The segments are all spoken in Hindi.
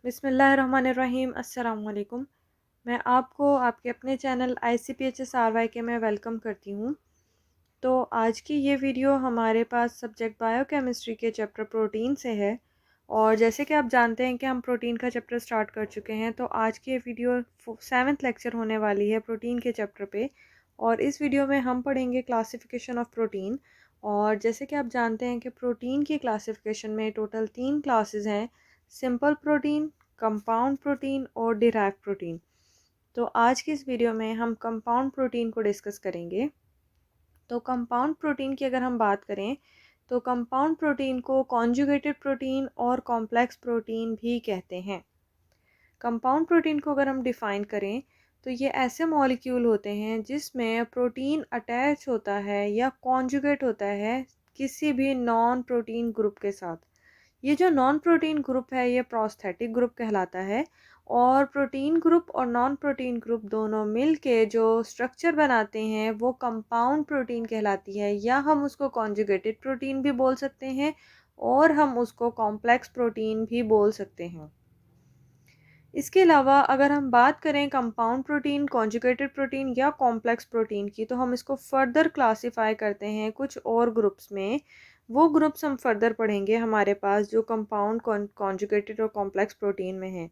बिस्मिल्लाहिर्रहमानिर्रहीम। अस्सलाम वालेकुम। मैं आपको आपके अपने चैनल ICPHSRY में वेलकम करती हूँ। तो आज की ये वीडियो हमारे पास सब्जेक्ट बायोकेमिस्ट्री के चैप्टर प्रोटीन से है। और जैसे कि आप जानते हैं कि हम प्रोटीन का चैप्टर स्टार्ट कर चुके हैं, तो आज की ये वीडियो 7th लेक्चर होने वाली है प्रोटीन के चैप्टर पे। और इस वीडियो में हम पढ़ेंगे क्लासिफिकेशन ऑफ प्रोटीन। और जैसे कि आप जानते हैं कि प्रोटीन की क्लासिफिकेशन में टोटल 3 क्लासेस हैं: सिंपल प्रोटीन, कंपाउंड प्रोटीन और डिराइव प्रोटीन। तो आज की इस वीडियो में हम कंपाउंड प्रोटीन को डिस्कस करेंगे। तो कंपाउंड प्रोटीन की अगर हम बात करें तो कंपाउंड प्रोटीन को कॉन्जुगेटेड प्रोटीन और कॉम्प्लेक्स प्रोटीन भी कहते हैं। कंपाउंड प्रोटीन को अगर हम डिफ़ाइन करें तो ये ऐसे मॉलिक्यूल होते हैं जिसमें प्रोटीन अटैच होता है या कॉन्जुगेट होता है किसी भी नॉन प्रोटीन ग्रुप के साथ। ये जो नॉन प्रोटीन ग्रुप है ये प्रोस्थेटिक ग्रुप कहलाता है। और प्रोटीन ग्रुप और नॉन प्रोटीन ग्रुप दोनों मिल के जो स्ट्रक्चर बनाते हैं वो कंपाउंड प्रोटीन कहलाती है, या हम उसको कॉन्जुगेटेड प्रोटीन भी बोल सकते हैं और हम उसको कॉम्प्लेक्स प्रोटीन भी बोल सकते हैं। इसके अलावा अगर हम बात करें कंपाउंड प्रोटीन, कॉन्जुगेटेड प्रोटीन या कॉम्प्लेक्स प्रोटीन की, तो हम इसको फर्दर क्लासिफाई करते हैं कुछ और ग्रुप्स में। वो ग्रुप्स हम फर्दर पढ़ेंगे हमारे पास जो कंपाउंड, कॉन्जुगेटेड और कॉम्प्लेक्स प्रोटीन में हैं।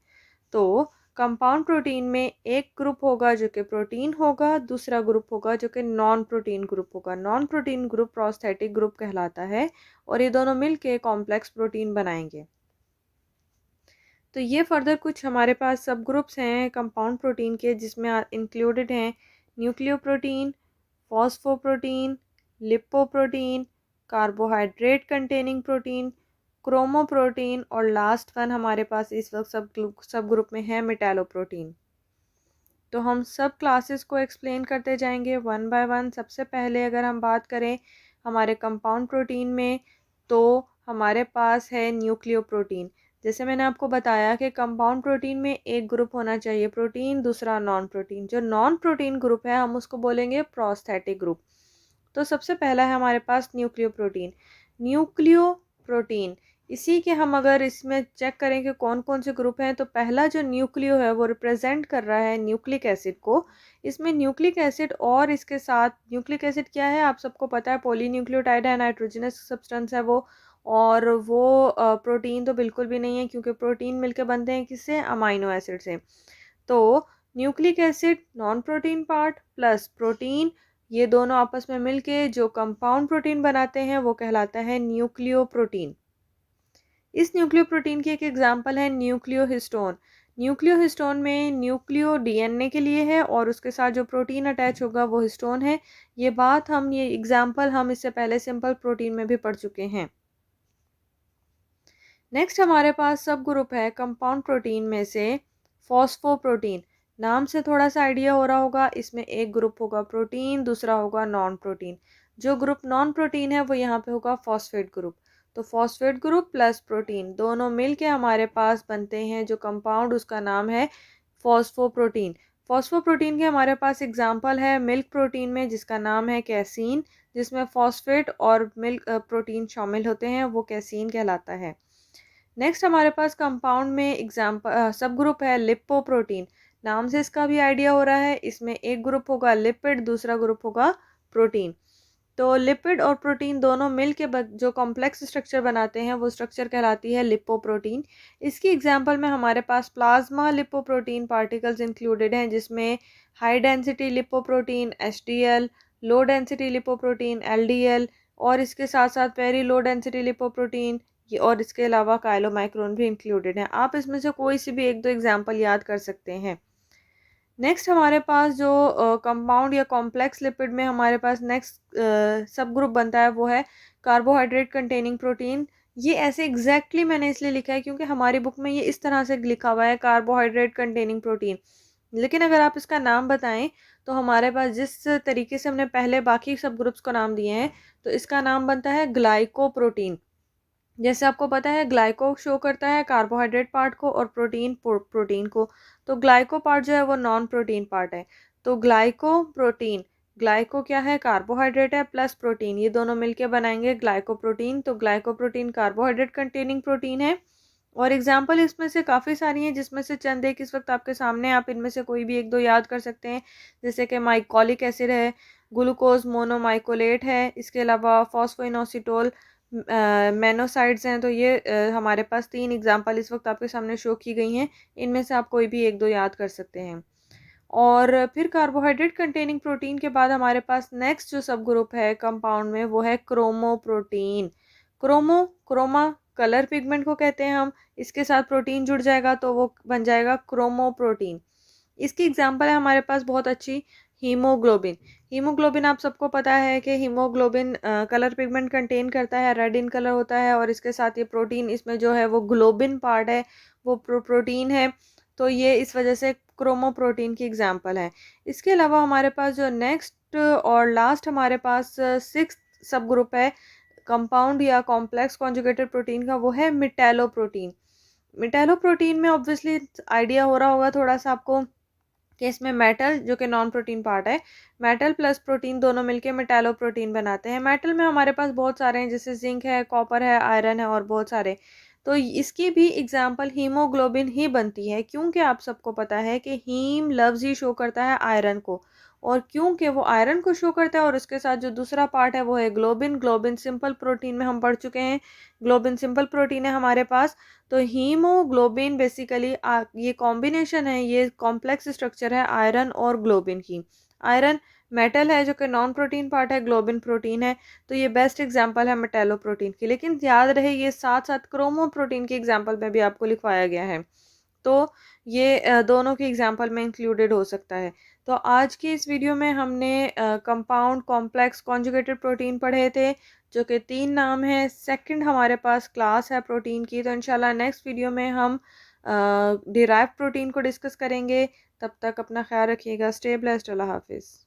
तो कंपाउंड प्रोटीन में एक ग्रुप होगा जो कि प्रोटीन होगा, दूसरा ग्रुप होगा जो कि नॉन प्रोटीन ग्रुप होगा। Non protein group prosthetic group कहलाता है और ये दोनों मिलके कॉम्प्लेक्स प्रोटीन बनाएंगे। तो ये फर्दर कुछ हमारे पास सब ग्रुप्स हैं कंपाउंड प्रोटीन के, जिसमें इंक्लूडेड हैं nucleoprotein, phosphoprotein, lipoprotein, carbohydrate containing protein, chromoprotein और लास्ट वन हमारे पास इस वक्त सब ग्रुप में है मेटालोप्रोटीन। तो हम सब क्लासेस को एक्सप्लेन करते जाएंगे वन बाय वन। सबसे पहले अगर हम बात करें हमारे कंपाउंड प्रोटीन में, तो हमारे पास है न्यूक्लियोप्रोटीन। जैसे मैंने आपको बताया कि कंपाउंड प्रोटीन में एक ग्रुप होना चाहिए प्रोटीन, दूसरा नॉन प्रोटीन। जो नॉन प्रोटीन ग्रुप है हम उसको बोलेंगे प्रोस्थेटिक ग्रुप। तो सबसे पहला है हमारे पास न्यूक्लियोप्रोटीन। न्यूक्लियोप्रोटीन इसी के हम अगर इसमें चेक करें कि कौन कौन से ग्रुप हैं, तो पहला जो न्यूक्लियो है वो रिप्रेजेंट कर रहा है न्यूक्लिक एसिड को। इसमें न्यूक्लिक एसिड और इसके साथ, न्यूक्लिक एसिड क्या है आप सबको पता है, पॉलीन्यूक्लियोटाइड है, नाइट्रोजनस सब्सटेंस है वो। और वो प्रोटीन तो बिल्कुल भी नहीं है, क्योंकि प्रोटीन मिलकर बनते हैं किससे, अमाइनो एसिड से। तो nucleic acid non protein part plus protein, ये दोनों आपस में मिलके जो कंपाउंड प्रोटीन बनाते हैं वो कहलाता है न्यूक्लियोप्रोटीन। इस न्यूक्लियोप्रोटीन की एक एग्जांपल है न्यूक्लियोहिस्टोन। न्यूक्लियोहिस्टोन में न्यूक्लियो डीएनए के लिए है और उसके साथ जो प्रोटीन अटैच होगा वो हिस्टोन है। ये एग्जांपल हम इससे पहले सिंपल प्रोटीन में भी पढ़ चुके हैं। नेक्स्ट हमारे पास सब ग्रुप है कंपाउंड प्रोटीन में से फॉस्फोप्रोटीन। नाम से थोड़ा सा आइडिया हो रहा होगा, इसमें एक ग्रुप होगा प्रोटीन, दूसरा होगा नॉन प्रोटीन। जो ग्रुप नॉन प्रोटीन है वो यहाँ पे होगा फॉस्फेट ग्रुप। तो फॉस्फेट ग्रुप प्लस प्रोटीन दोनों मिलके हमारे पास बनते हैं जो कंपाउंड, उसका नाम है फॉस्फोप्रोटीन। फॉस्फोप्रोटीन के हमारे पास एग्जाम्पल है मिल्क प्रोटीन में जिसका नाम है कैसीन, जिसमें फॉस्फेट और मिल्क प्रोटीन शामिल होते हैं, वो कैसीन कहलाता है। नेक्स्ट हमारे पास कंपाउंड में सब ग्रुप है लिपोप्रोटीन। नाम से इसका भी आइडिया हो रहा है, इसमें एक ग्रुप होगा लिपिड, दूसरा ग्रुप होगा प्रोटीन। तो लिपिड और प्रोटीन दोनों मिल के जो कॉम्प्लेक्स स्ट्रक्चर बनाते हैं वो स्ट्रक्चर कहलाती है लिपोप्रोटीन। इसकी एग्जांपल में हमारे पास प्लाज्मा लिपोप्रोटीन पार्टिकल्स इंक्लूडेड हैं, जिसमें high density lipoprotein HDL, low density lipoprotein LDL, और इसके साथ साथ वेरी लो डेंसिटी लिपोप्रोटीन और इसके अलावा काइलोमाइक्रोन भी इंक्लूडेड हैं। आप इसमें से कोई सी भी एक दो एग्जांपल याद कर सकते हैं। नेक्स्ट हमारे पास जो कंपाउंड या कॉम्प्लेक्स लिपिड में हमारे पास नेक्स्ट सब ग्रुप बनता है वो है कार्बोहाइड्रेट कंटेनिंग प्रोटीन। ये ऐसे एग्जैक्टली मैंने इसलिए लिखा है क्योंकि हमारी बुक में ये इस तरह से लिखा हुआ है कार्बोहाइड्रेट कंटेनिंग प्रोटीन। लेकिन अगर आप इसका नाम बताएं तो हमारे पास जिस तरीके से हमने पहले बाकी सब ग्रुप्स को नाम दिए हैं, तो इसका नाम बनता है ग्लाइकोप्रोटीन। जैसे आपको पता है ग्लाइको शो करता है कार्बोहाइड्रेट पार्ट को और प्रोटीन प्रोटीन को। तो ग्लाइको पार्ट जो है वो नॉन प्रोटीन पार्ट है। तो ग्लाइको प्रोटीन, ग्लाइको क्या है, कार्बोहाइड्रेट है, प्लस प्रोटीन, ये दोनों मिलके बनाएंगे ग्लाइकोप्रोटीन। तो ग्लाइकोप्रोटीन कार्बोहाइड्रेट कंटेनिंग प्रोटीन है और एग्जाम्पल इसमें से काफ़ी सारी हैं, जिसमें से चंद एक इस वक्त आपके सामने, आप इनमें से कोई भी एक दो याद कर सकते हैं। जैसे कि माइकोलिक एसिड है, ग्लूकोज मोनोमाइकोलेट है, इसके अलावा फॉस्फोइनोसिटोल, मेनोसाइड्स हैं। तो ये हमारे पास 3 एग्जाम्पल इस वक्त आपके सामने शो की गई हैं। इनमें से आप कोई भी एक दो याद कर सकते हैं। और फिर कार्बोहाइड्रेट कंटेनिंग प्रोटीन के बाद हमारे पास नेक्स्ट जो सब ग्रुप है कंपाउंड में, वो है क्रोमोप्रोटीन। क्रोमा कलर पिगमेंट को कहते हैं हम। इसके साथ प्रोटीन जुड़ जाएगा तो वो बन जाएगा क्रोमोप्रोटीन। इसकी एग्जांपल है हमारे पास बहुत अच्छी, हीमोग्लोबिन। हीमोग्लोबिन आप सबको पता है कि हीमोग्लोबिन कलर पिगमेंट कंटेन करता है, रेड इन कलर होता है, और इसके साथ ये प्रोटीन इसमें जो है वो ग्लोबिन पार्ट है, वो प्रोटीन है। तो ये इस वजह से क्रोमोप्रोटीन की एग्जांपल है। इसके अलावा हमारे पास जो नेक्स्ट और लास्ट हमारे पास 6th सब ग्रुप है कंपाउंड या कॉम्प्लेक्स कॉन्जुगेटेड प्रोटीन का, वो है मेटालोप्रोटीन। मेटालोप्रोटीन में ऑब्वियसली आइडिया हो रहा होगा थोड़ा सा आपको कि इसमें मेटल जो कि नॉन प्रोटीन पार्ट है, मेटल प्लस प्रोटीन दोनों मिलके मेटालोप्रोटीन बनाते हैं। मेटल में हमारे पास बहुत सारे हैं, जैसे जिंक है, कॉपर है, आयरन है और बहुत सारे। तो इसकी भी एग्जांपल हीमोग्लोबिन ही बनती है, क्योंकि आप सबको पता है कि हीम लफ्ज़ ही शो करता है आयरन को, और क्योंकि वो आयरन को शो करता है, और उसके साथ जो दूसरा पार्ट है वो है ग्लोबिन। ग्लोबिन सिंपल प्रोटीन में हम पढ़ चुके हैं, ग्लोबिन सिंपल प्रोटीन है हमारे पास। तो हीमोग्लोबिन बेसिकली ये कॉम्बिनेशन है, ये कॉम्प्लेक्स स्ट्रक्चर है आयरन और ग्लोबिन की। आयरन मेटल है जो कि नॉन प्रोटीन पार्ट है, ग्लोबिन प्रोटीन है। तो ये बेस्ट एग्जांपल है मेटालोप्रोटीन की। लेकिन याद रहे ये साथ साथ क्रोमोप्रोटीन की एग्जांपल में भी आपको लिखवाया गया है, तो ये दोनों की एग्जांपल में इंक्लूडेड हो सकता है। तो आज की इस वीडियो में हमने कंपाउंड कॉम्प्लेक्स कॉन्जुगेटेड प्रोटीन पढ़े थे, जो कि 3 नाम है। सेकंड हमारे पास क्लास है प्रोटीन की। तो इंशाल्लाह नेक्स्ट वीडियो में हम डिराइव प्रोटीन को डिस्कस करेंगे। तब तक अपना ख्याल रखिएगा। Stay blessed. अल्लाह हाफिज़।